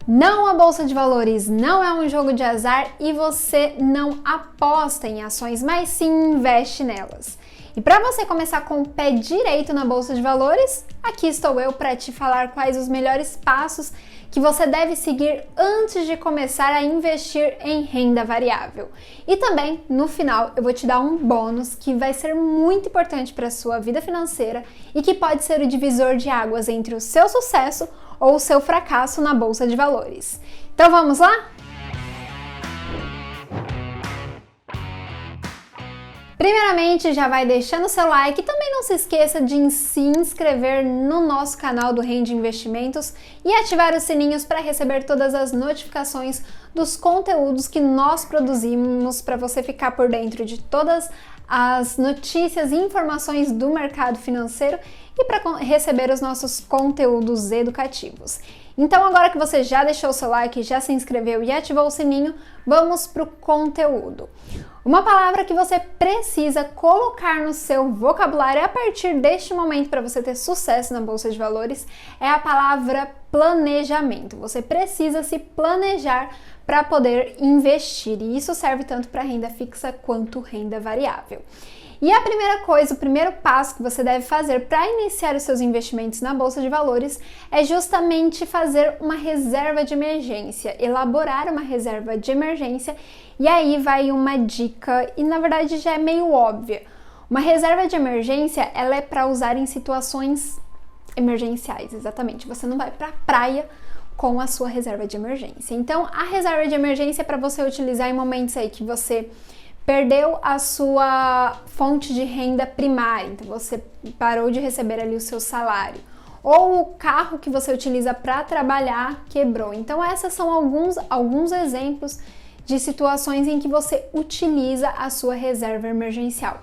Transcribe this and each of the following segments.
Não, a Bolsa de Valores não é um jogo de azar e você não aposta em ações, mas sim investe nelas. E para você começar com o pé direito na Bolsa de Valores, aqui estou eu para te falar quais os melhores passos que você deve seguir antes de começar a investir em renda variável. E também, no final, eu vou te dar um bônus que vai ser muito importante para a sua vida financeira e que pode ser o divisor de águas entre o seu sucesso ou o seu fracasso na Bolsa de Valores. Então vamos lá? Primeiramente, já vai deixando seu like e também não se esqueça de se inscrever no nosso canal do Rende Investimentos e ativar os sininhos para receber todas as notificações dos conteúdos que nós produzimos para você ficar por dentro de todas as notícias e informações do mercado financeiro e para receber os nossos conteúdos educativos. Então, agora que você já deixou o seu like, já se inscreveu e ativou o sininho, vamos para o conteúdo. Uma palavra que você precisa colocar no seu vocabulário a partir deste momento para você ter sucesso na Bolsa de Valores é a palavra planejamento. Você precisa se planejar para poder investir e isso serve tanto para renda fixa quanto renda variável. E a primeira coisa, o primeiro passo que você deve fazer para iniciar os seus investimentos na Bolsa de Valores é justamente fazer uma reserva de emergência, elaborar uma reserva de emergência. E aí vai uma dica, e na verdade já é meio óbvia. Uma reserva de emergência, ela é para usar em situações emergenciais, exatamente. Você não vai para a praia com a sua reserva de emergência. Então, a reserva de emergência é para você utilizar em momentos aí que você perdeu a sua fonte de renda primária, então você parou de receber ali o seu salário, ou o carro que você utiliza para trabalhar quebrou. Então esses são alguns exemplos de situações em que você utiliza a sua reserva emergencial.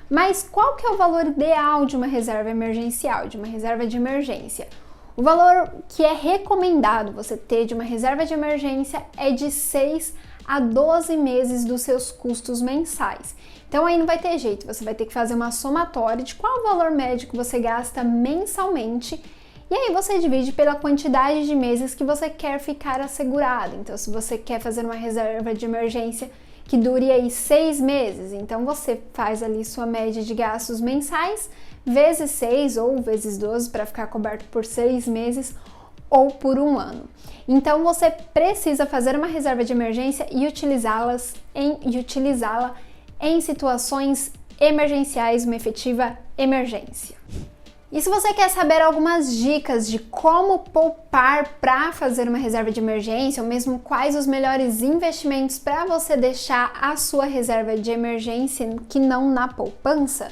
Mas qual que é o valor ideal de uma reserva emergencial, de uma reserva de emergência? O valor que é recomendado você ter de uma reserva de emergência é de 6 a 12 meses dos seus custos mensais. Então aí não vai ter jeito, você vai ter que fazer uma somatória de qual o valor médio que você gasta mensalmente e aí você divide pela quantidade de meses que você quer ficar assegurado. Então se você quer fazer uma reserva de emergência que dure aí 6 meses, então você faz ali sua média de gastos mensais vezes 6 ou vezes 12 para ficar coberto por 6 meses ou por um ano. Então você precisa fazer uma reserva de emergência e utilizá-la em situações emergenciais, uma efetiva emergência. E se você quer saber algumas dicas de como poupar para fazer uma reserva de emergência, ou mesmo quais os melhores investimentos para você deixar a sua reserva de emergência que não na poupança,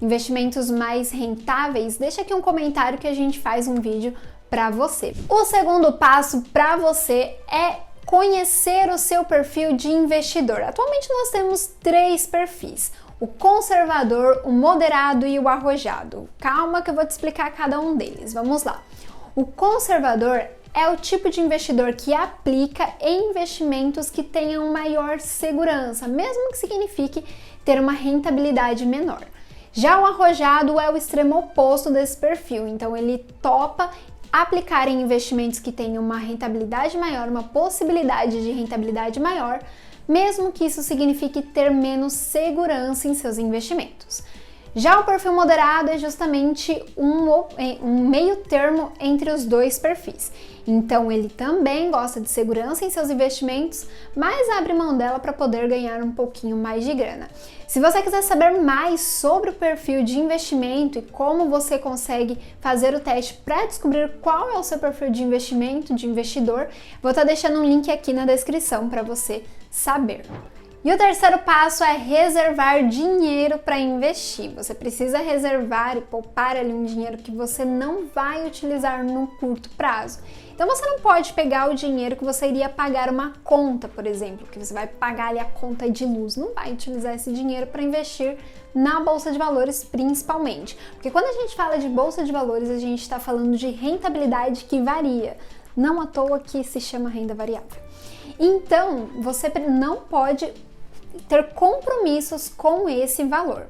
investimentos mais rentáveis, deixa aqui um comentário que a gente faz um vídeo para você. O segundo passo para você é conhecer o seu perfil de investidor. Atualmente nós temos 3 perfis: o conservador, o moderado e o arrojado. Calma que eu vou te explicar cada um deles. Vamos lá. O conservador é o tipo de investidor que aplica em investimentos que tenham maior segurança, mesmo que signifique ter uma rentabilidade menor. Já o arrojado é o extremo oposto desse perfil, então ele topa aplicar em investimentos que tenham uma rentabilidade maior, uma possibilidade de rentabilidade maior, mesmo que isso signifique ter menos segurança em seus investimentos. Já o perfil moderado é justamente um meio termo entre os dois perfis. Então ele também gosta de segurança em seus investimentos, mas abre mão dela para poder ganhar um pouquinho mais de grana. Se você quiser saber mais sobre o perfil de investimento e como você consegue fazer o teste para descobrir qual é o seu perfil de investimento, de investidor, vou estar deixando um link aqui na descrição para você saber. E o terceiro passo é reservar dinheiro para investir. Você precisa reservar e poupar ali um dinheiro que você não vai utilizar no curto prazo. Então você não pode pegar o dinheiro que você iria pagar uma conta, por exemplo, que você vai pagar ali a conta de luz. Não vai utilizar esse dinheiro para investir na Bolsa de Valores principalmente. Porque quando a gente fala de Bolsa de Valores, a gente está falando de rentabilidade que varia. Não à toa que se chama renda variável. Então, você não pode ter compromissos com esse valor.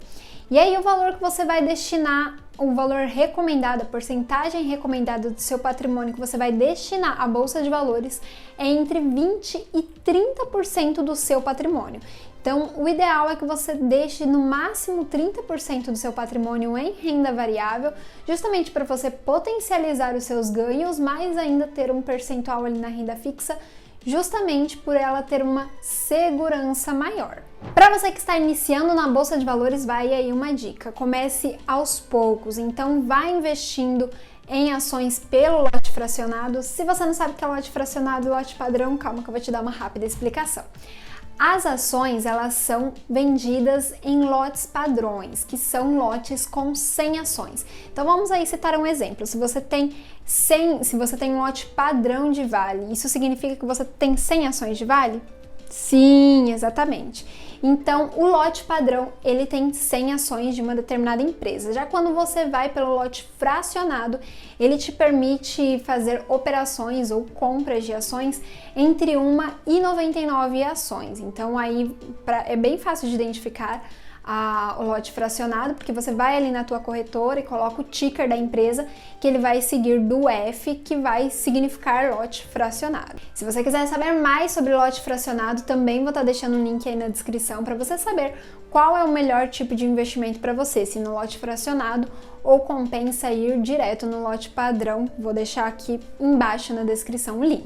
E aí o valor que você vai destinar, o valor recomendado, a porcentagem recomendada do seu patrimônio que você vai destinar à Bolsa de Valores é entre 20% e 30% do seu patrimônio. Então, o ideal é que você deixe no máximo 30% do seu patrimônio em renda variável, justamente para você potencializar os seus ganhos, mas ainda ter um percentual ali na renda fixa, justamente por ela ter uma segurança maior. Para você que está iniciando na Bolsa de Valores, vai aí uma dica: comece aos poucos, então vai investindo em ações pelo lote fracionado. Se você não sabe o que é lote fracionado e lote padrão, calma que eu vou te dar uma rápida explicação. As ações, elas são vendidas em lotes padrões, que são lotes com 100 ações. Então vamos aí citar um exemplo. Se você tem um lote padrão de Vale, isso significa que você tem 100 ações de Vale? Sim, exatamente. Então, o lote padrão, ele tem 100 ações de uma determinada empresa. Já quando você vai pelo lote fracionado, ele te permite fazer operações ou compras de ações entre 1 e 99 ações. Então, aí é bem fácil de identificar o lote fracionado, porque você vai ali na tua corretora e coloca o ticker da empresa, que ele vai seguir do F, que vai significar lote fracionado. Se você quiser saber mais sobre lote fracionado, também vou estar deixando um link aí na descrição para você saber qual é o melhor tipo de investimento para você, se no lote fracionado ou compensa ir direto no lote padrão. Vou deixar aqui embaixo na descrição o link.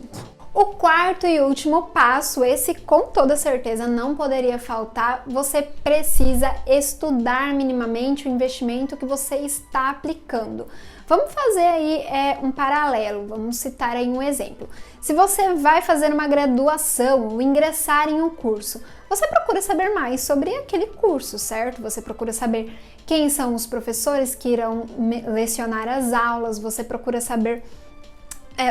O quarto e último passo, esse com toda certeza não poderia faltar: você precisa estudar minimamente o investimento que você está aplicando. Vamos fazer aí um paralelo, vamos citar aí um exemplo. Se você vai fazer uma graduação ou ingressar em um curso, você procura saber mais sobre aquele curso, certo? Você procura saber quem são os professores que irão lecionar as aulas, você procura saber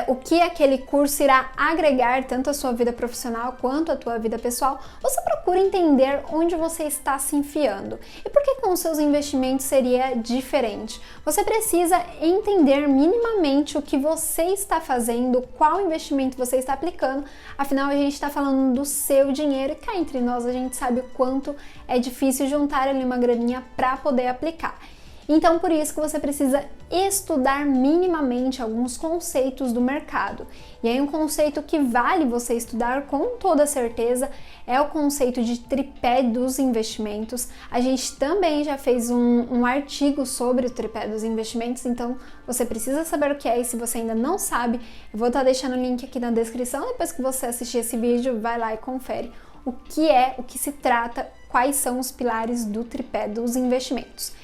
o que aquele curso irá agregar tanto à sua vida profissional quanto à tua vida pessoal. Você procura entender onde você está se enfiando. E por que com os seus investimentos seria diferente? Você precisa entender minimamente o que você está fazendo, qual investimento você está aplicando. Afinal, a gente está falando do seu dinheiro e cá entre nós a gente sabe o quanto é difícil juntar ali uma graninha para poder aplicar. Então, por isso que você precisa estudar minimamente alguns conceitos do mercado. E aí um conceito que vale você estudar com toda certeza é o conceito de tripé dos investimentos. A gente também já fez um artigo sobre o tripé dos investimentos, então você precisa saber o que é, e se você ainda não sabe, eu vou estar deixando o link aqui na descrição. Depois que você assistir esse vídeo, vai lá e confere o que se trata, quais são os pilares do tripé dos investimentos.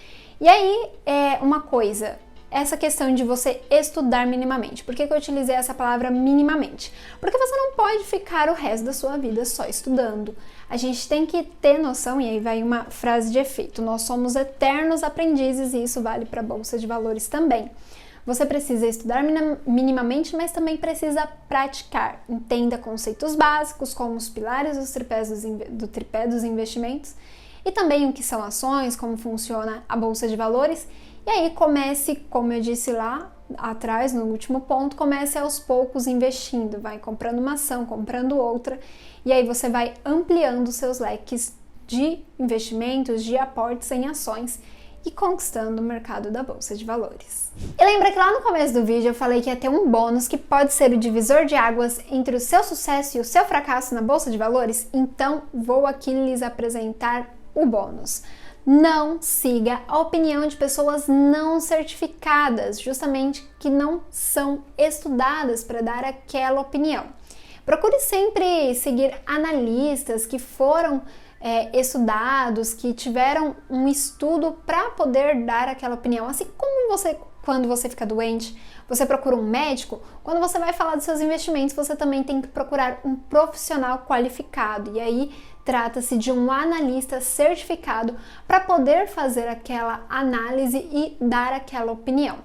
E aí, uma coisa, essa questão de você estudar minimamente. Por que eu utilizei essa palavra minimamente? Porque você não pode ficar o resto da sua vida só estudando. A gente tem que ter noção, e aí vai uma frase de efeito: nós somos eternos aprendizes, e isso vale para a Bolsa de Valores também. Você precisa estudar minimamente, mas também precisa praticar. Entenda conceitos básicos, como os pilares do tripé dos investimentos, e também o que são ações, como funciona a Bolsa de Valores. E aí comece, como eu disse lá atrás, no último ponto, comece aos poucos investindo, vai comprando uma ação, comprando outra, e aí você vai ampliando seus leques de investimentos, de aportes em ações e conquistando o mercado da Bolsa de Valores. E lembra que lá no começo do vídeo eu falei que ia ter um bônus que pode ser o divisor de águas entre o seu sucesso e o seu fracasso na Bolsa de Valores? Então vou aqui lhes apresentar o bônus. Não siga a opinião de pessoas não certificadas, justamente que não são estudadas para dar aquela opinião. Procure sempre seguir analistas que foram estudados, que tiveram um estudo para poder dar aquela opinião. Assim como você, quando você fica doente, você procura um médico, quando você vai falar dos seus investimentos, você também tem que procurar um profissional qualificado. E aí trata-se de um analista certificado para poder fazer aquela análise e dar aquela opinião.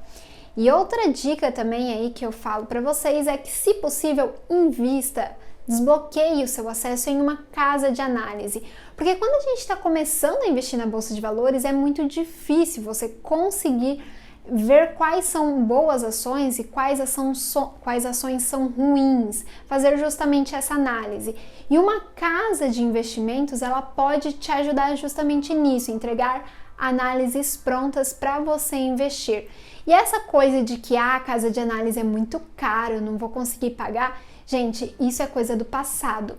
E outra dica também aí que eu falo para vocês é que, se possível, invista, desbloqueie o seu acesso em uma casa de análise. Porque quando a gente está começando a investir na Bolsa de Valores, é muito difícil você conseguir ver quais são boas ações e quais ações são ruins, fazer justamente essa análise. E uma casa de investimentos, ela pode te ajudar justamente nisso, entregar análises prontas para você investir. E essa coisa de que a casa de análise é muito cara, eu não vou conseguir pagar, gente, isso é coisa do passado.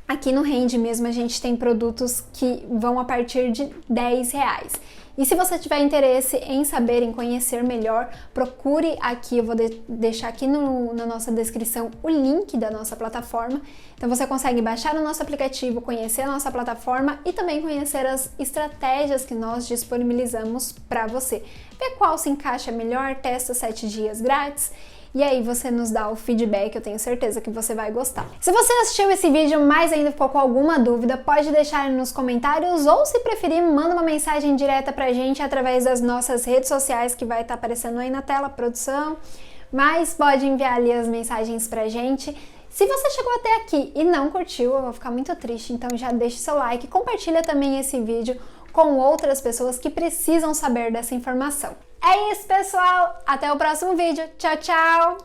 Aqui no Rende mesmo a gente tem produtos que vão a partir de R$10. E se você tiver interesse em saber, em conhecer melhor, procure aqui, eu vou deixar aqui na nossa descrição o link da nossa plataforma. Então você consegue baixar o nosso aplicativo, conhecer a nossa plataforma e também conhecer as estratégias que nós disponibilizamos para você. Ver qual se encaixa melhor, testa 7 dias grátis. E aí você nos dá o feedback, eu tenho certeza que você vai gostar. Se você assistiu esse vídeo, mas ainda ficou com alguma dúvida, pode deixar nos comentários ou, se preferir, manda uma mensagem direta pra gente através das nossas redes sociais que vai estar aparecendo aí na tela, produção. Mas pode enviar ali as mensagens pra gente. Se você chegou até aqui e não curtiu, eu vou ficar muito triste, então já deixa seu like, compartilha também esse vídeo com outras pessoas que precisam saber dessa informação. É isso, pessoal! Até o próximo vídeo. Tchau, tchau!